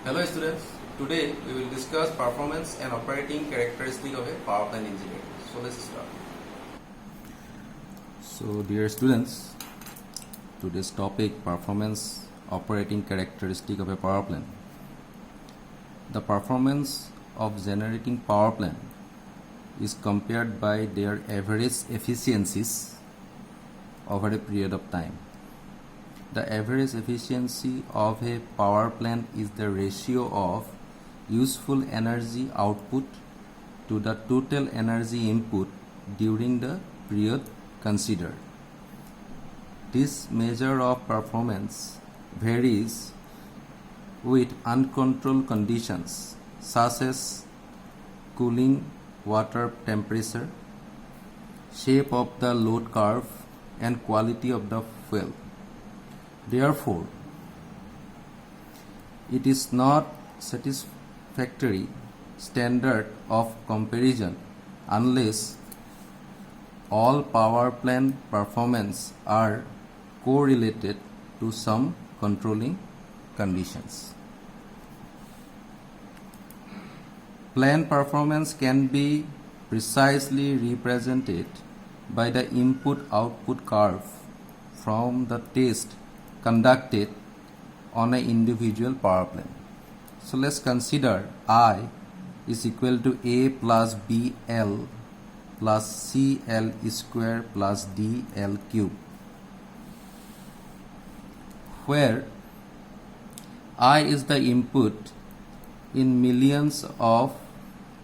Hello students, today we will discuss performance and operating characteristic of a power plant engineer. So let's start. So dear students, today's topic performance operating characteristic of a power plant. The performance of generating power plant is compared by their average efficiencies over a period of time. The average efficiency of a power plant is the ratio of useful energy output to the total energy input during the period considered. This measure of performance varies with uncontrolled conditions such as cooling water temperature, shape of the load curve, and quality of the fuel. Therefore, it is not satisfactory standard of comparison unless all power plant performance are correlated to some controlling conditions. Plant performance can be precisely represented by the input-output curve from the test conducted on an individual power plant. So let's consider I is equal to A plus BL plus CL square plus DL cube, where I is the input in millions of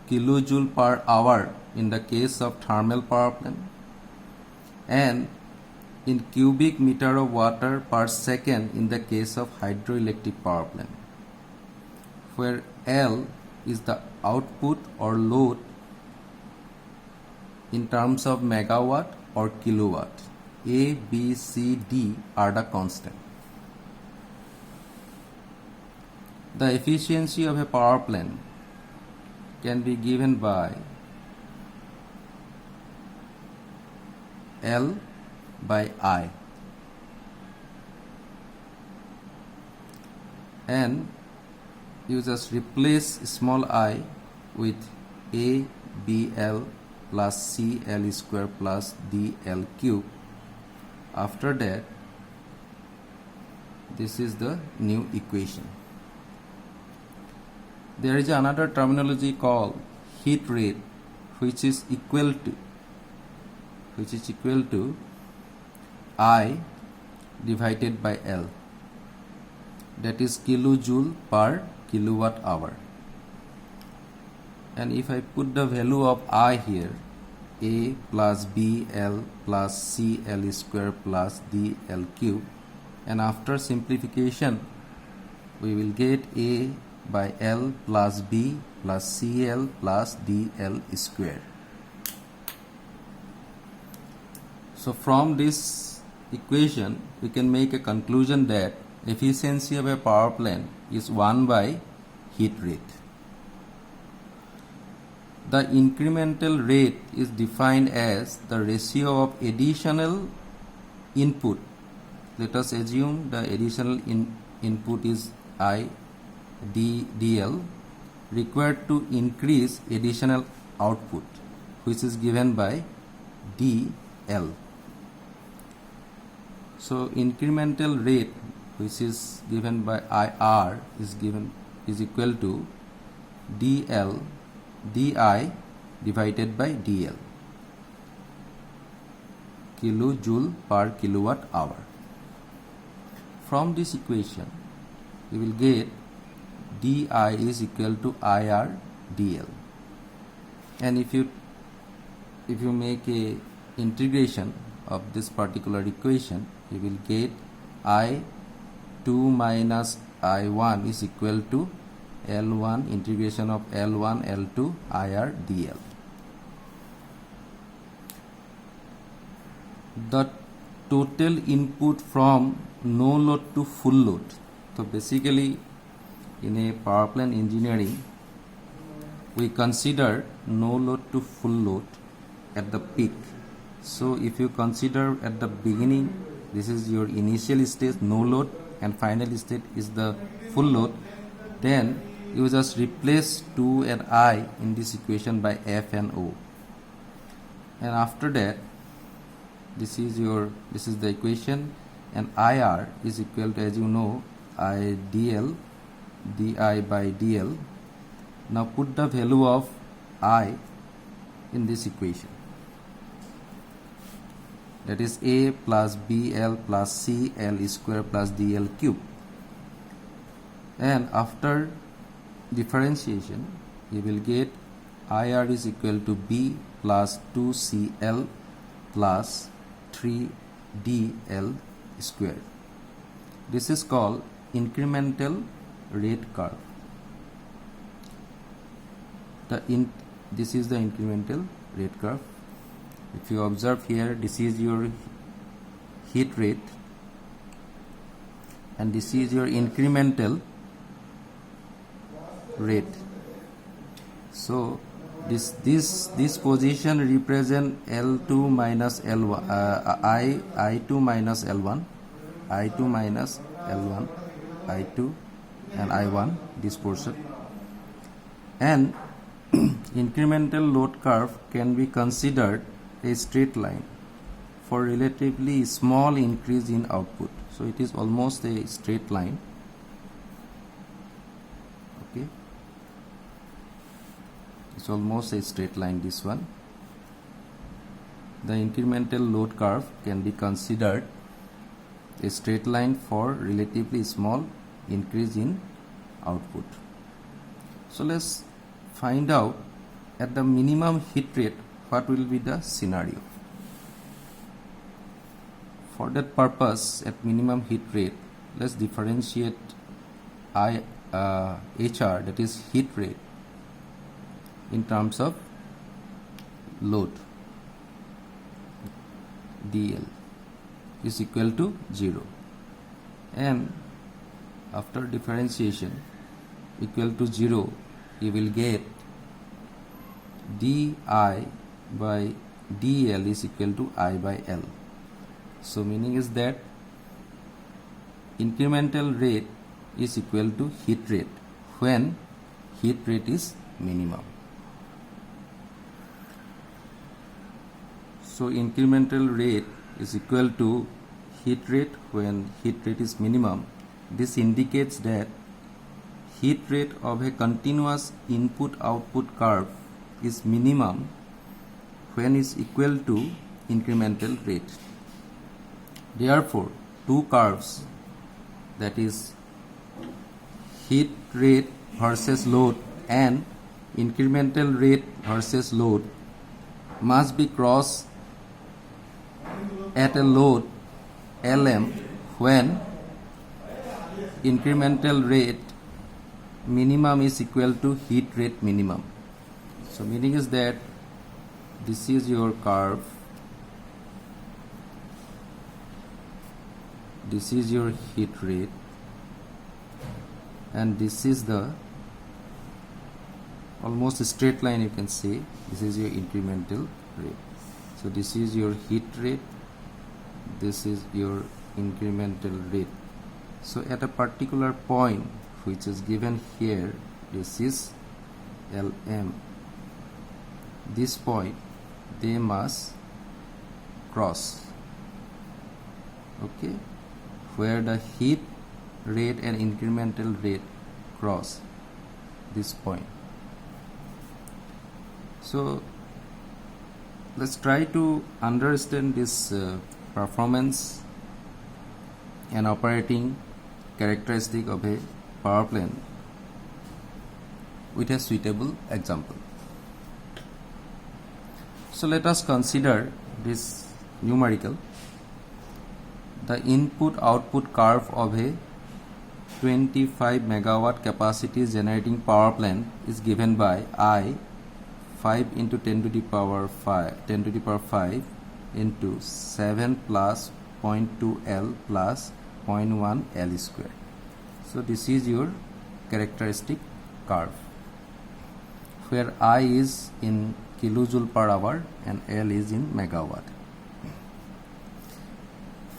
kilojoule per hour in the case of thermal power plant and in cubic meter of water per second in the case of hydroelectric power plant, where L is the output or load in terms of megawatt or kilowatt. A, B, C, D are the constant. The efficiency of a power plant can be given by L by I, and you just replace small I with A BL plus CL square plus DL cube. After that, this is the new equation. There is another terminology called heat rate, which is equal to I divided by L, that is kilojoule per kilowatt hour. And if I put the value of I here, A plus BL plus CL square plus DL cube, and after simplification we will get A by L plus B plus CL plus DL square. So from this equation we can make a conclusion that efficiency of a power plant is 1 by heat rate. The incremental rate is defined as the ratio of additional input. Let us assume the additional input is DL required to increase additional output, which is given by DL. So incremental rate, which is given by IR, is equal to DL DI divided by DL, kilojoule per kilowatt hour. From this equation we will get DI is equal to IR DL, and if you make a integration of this particular equation, you will get I2 minus I1 is equal to L1 integration of L1 L2 IR DL. The total input from no load to full load. So basically in a power plant engineering we consider no load to full load at the peak. So if you consider at the beginning, this is your initial stage, no load, and final state is the full load, then you just replace 2 and I in this equation by F and O, and after that this is the equation, and IR is equal to, as you know, I dl di by dl. Now put the value of I in this equation, that is A plus BL plus CL square plus DL cube, and after differentiation you will get IR is equal to B plus 2CL plus 3DL square. This is called incremental rate curve. This is the incremental rate curve. If you observe here, this is your heat rate and this is your incremental rate. So this position represent L2 minus L1, I2 minus L1, I2 minus L1, I2 and I1, this portion. And incremental load curve can be considered a straight line for relatively small increase in output. So it is almost a straight line. Okay, it's almost a straight line, this one. The incremental load curve can be considered a straight line for relatively small increase in output. So let's find out at the minimum heat rate what will be the scenario. For that purpose, at minimum heat rate, let's differentiate HR, that is heat rate, in terms of load. DL is equal to 0, and after differentiation equal to 0, you will get di by dl is equal to I by L. So meaning is that incremental rate is equal to heat rate when heat rate is minimum. So incremental rate is equal to heat rate when heat rate is minimum. This indicates that heat rate of a continuous input-output curve is minimum when is equal to incremental rate. Therefore, two curves, that is heat rate versus load and incremental rate versus load, must be crossed at a load Lm when incremental rate minimum is equal to heat rate minimum. So meaning is that this is your curve, this is your heat rate, and this is the almost straight line, you can say. This is your incremental rate. So this is your heat rate, this is your incremental rate. So at a particular point which is given here, this is Lm, this point they must cross, okay, where the heat rate and incremental rate cross this point. So let's try to understand this performance and operating characteristic of a power plant with a suitable example. So let us consider this numerical. The input-output curve of a 25 megawatt capacity generating power plant is given by I 5 into 10 to the power 5 into 7 plus 0.2 L plus 0.1 L square. So this is your characteristic curve, where I is in kilojoule per hour and L is in megawatt.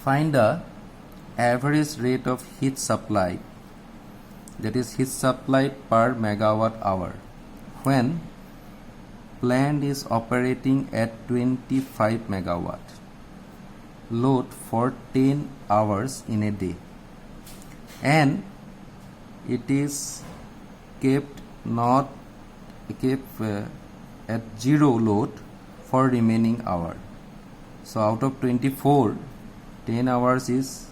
Find the average rate of heat supply that is heat supplied per megawatt hour when plant is operating at 25 megawatt load for 10 hours in a day, and it is kept at zero load for remaining hour. So out of 24, 10 hours is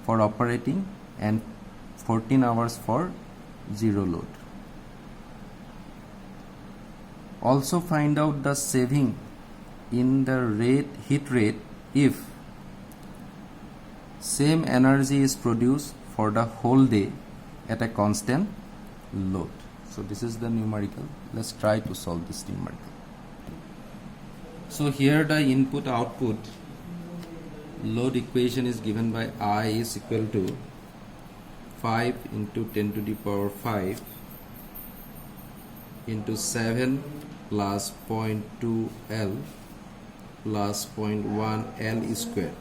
for operating and 14 hours for zero load. Also find out the saving in the heat rate if same energy is produced for the whole day at a constant load. So this is the numerical. Let's try to solve this numerical. So here the input output load equation is given by I is equal to 5 into 10 to the power 5 into 7 plus 0.2 L plus 0.1 L square.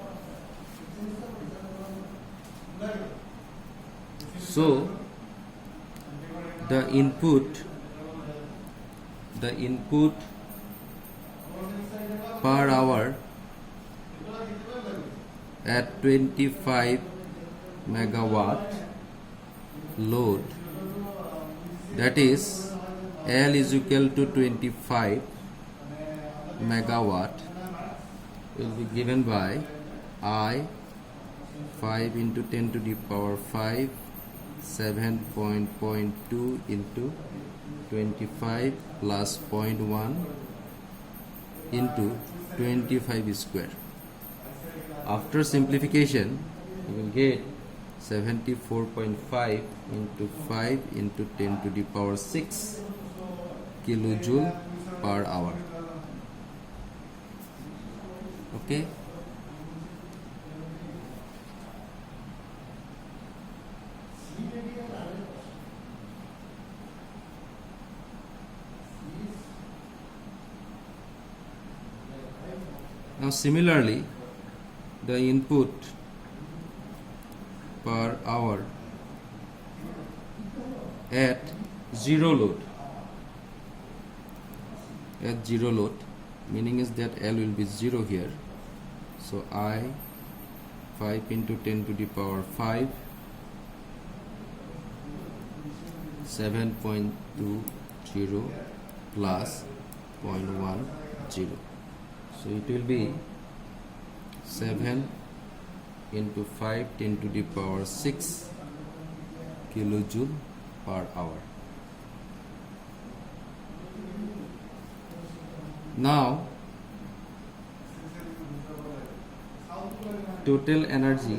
So the input per hour at 25 megawatt load, that is L is equal to 25 megawatt, will be given by I 5 into 10 to the power 5 7.2 into 25 plus 0.1 into 25 square. After simplification, you will get 74.5 into 5 into 10 to the power 6 kilojoule per hour. Okay. Now similarly, the input per hour at zero load, meaning is that L will be 0 here. So I 5 into 10 to the power 5 7.20 plus 0.10. So it will be 7 into 5 10 to the power 6 kilojoule per hour. Now total energy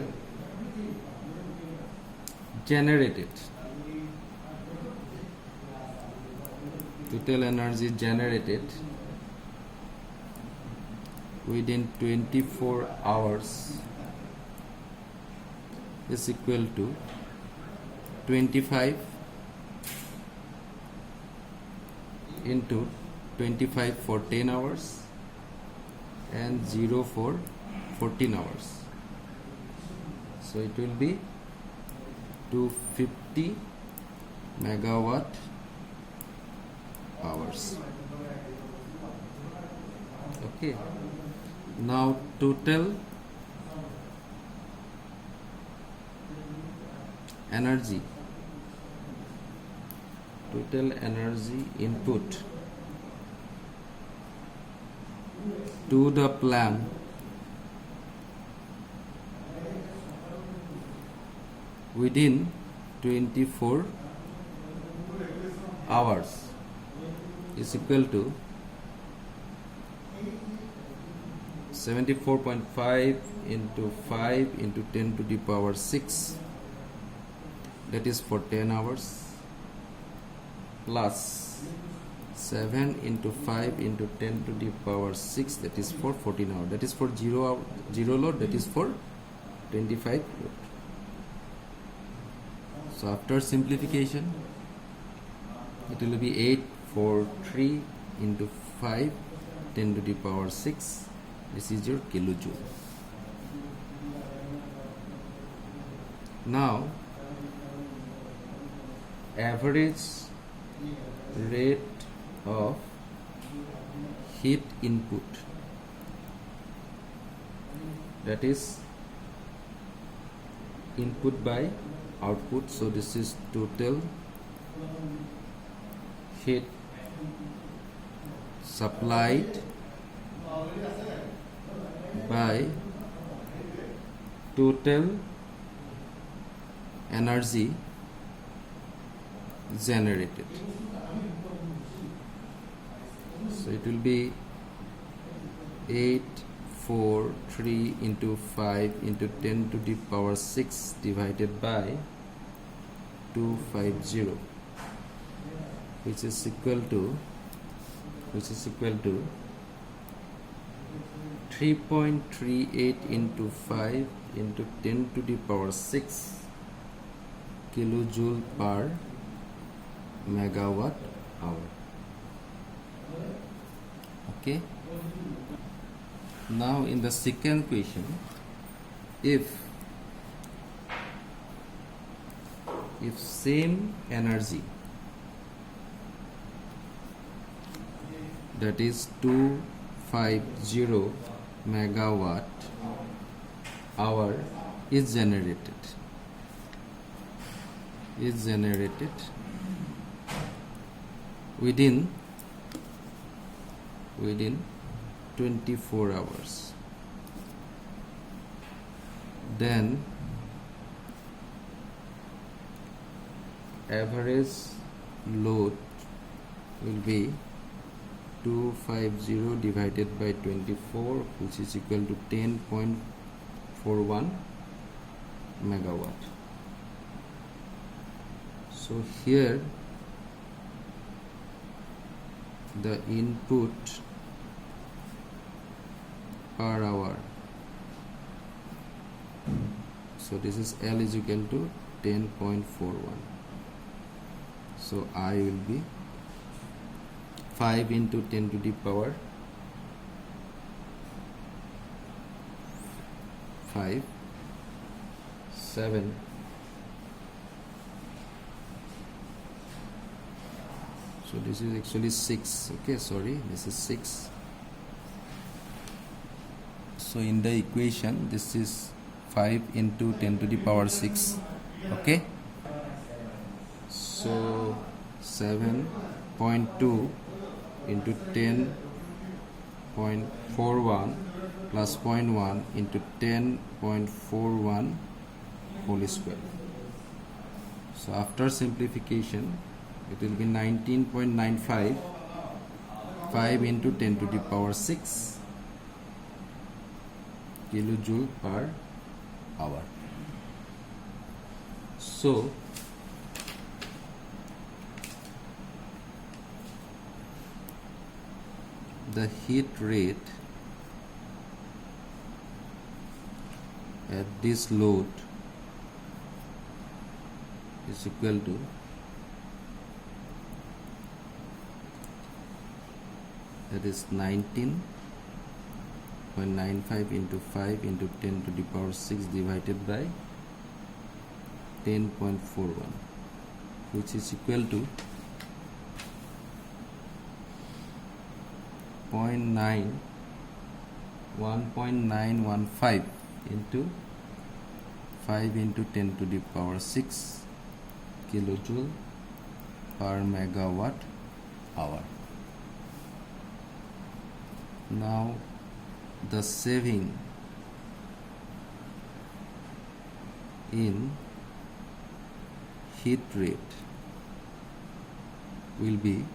generated within 24 hours is equal to 25 into 25 for 10 hours and 0 for 14 hours. So it will be 250 megawatt hours. Okay. Now total energy input to the plant within 24 hours is equal to 74.5 into 5 into 10 to the power 6, that is for 10 hours, plus 7 into 5 into 10 to the power 6, that is for 14 hours, that is for 0 load, that is for 25 load. So after simplification, it will be 843 into 5 10 to the power 6. This is your kilojoule. Now average rate of heat input, that is input by output. So this is total heat supplied by total energy generated. So it will be 843 into 5 into 10 to the power 6 divided by 250, which is equal to 3.38 into 5 into 10 to the power 6 kilojoule per megawatt hour. Okay. Now in the second question, if same energy, that is 250 megawatt hour is generated within 24 hours, then average load will be 250 divided by 24, which is equal to 10.41 megawatt. So here the input per hour, so this is L is equal to 10.41. So I will be 5 into 10 to the power 5, 7, so this is actually 6. Okay, sorry, this is 6. So in the equation, this is 5 into 10 to the power 6. Okay, so 7.2 into 10.41 plus 0.1 into 10.41 whole square. So after simplification, it will be 19.95, 5 into 10 to the power 6 kilojoule per hour. So the heat rate at this load is equal to that is 19.95 into 5 into 10 to the power 6 divided by 10.41, which is equal to 1.915 into 5 into 10 to the power 6 kilojoule per megawatt hour. Now the saving in heat rate will be,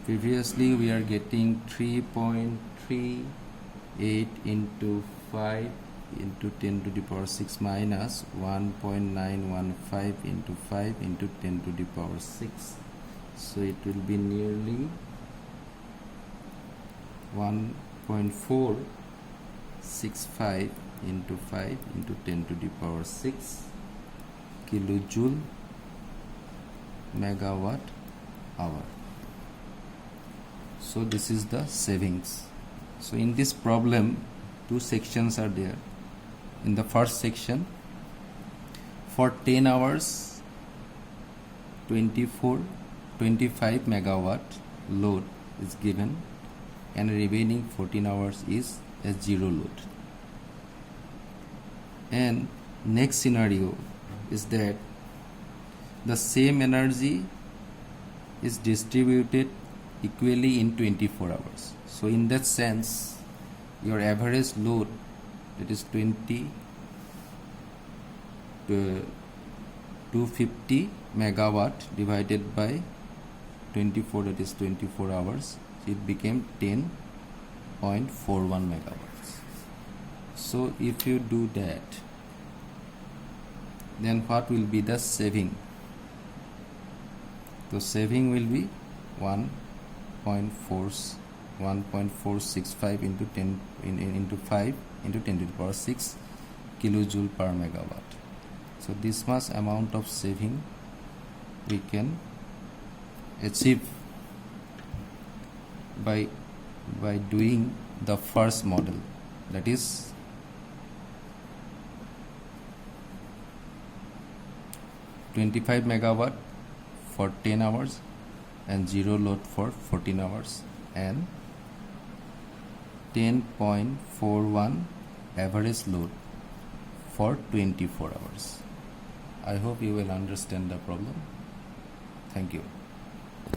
previously we are getting 3.38 into 5 into 10 to the power 6 minus 1.915 into 5 into 10 to the power 6. So it will be nearly 1.465 into 5 into 10 to the power 6 kilojoule megawatt hour. So this is the savings. So in this problem, two sections are there. In the first section, for 10 hours 25 megawatt load is given and remaining 14 hours is a zero load. And next scenario is that the same energy is distributed equally in 24 hours. So in that sense, your average load, that is 250 megawatt divided by 24, that is 24 hours, it became 10.41 megawatts. So if you do that, then what will be the saving? The saving will be 1.465 into 10 into 5 into 10 to the power 6 kilojoule per megawatt. So this much amount of saving we can achieve by doing the first model, that is (25 megawatt for 10 hours and zero load for 14 hours and 10.41 average load for 24 hours. I hope you will understand the problem. Thank you.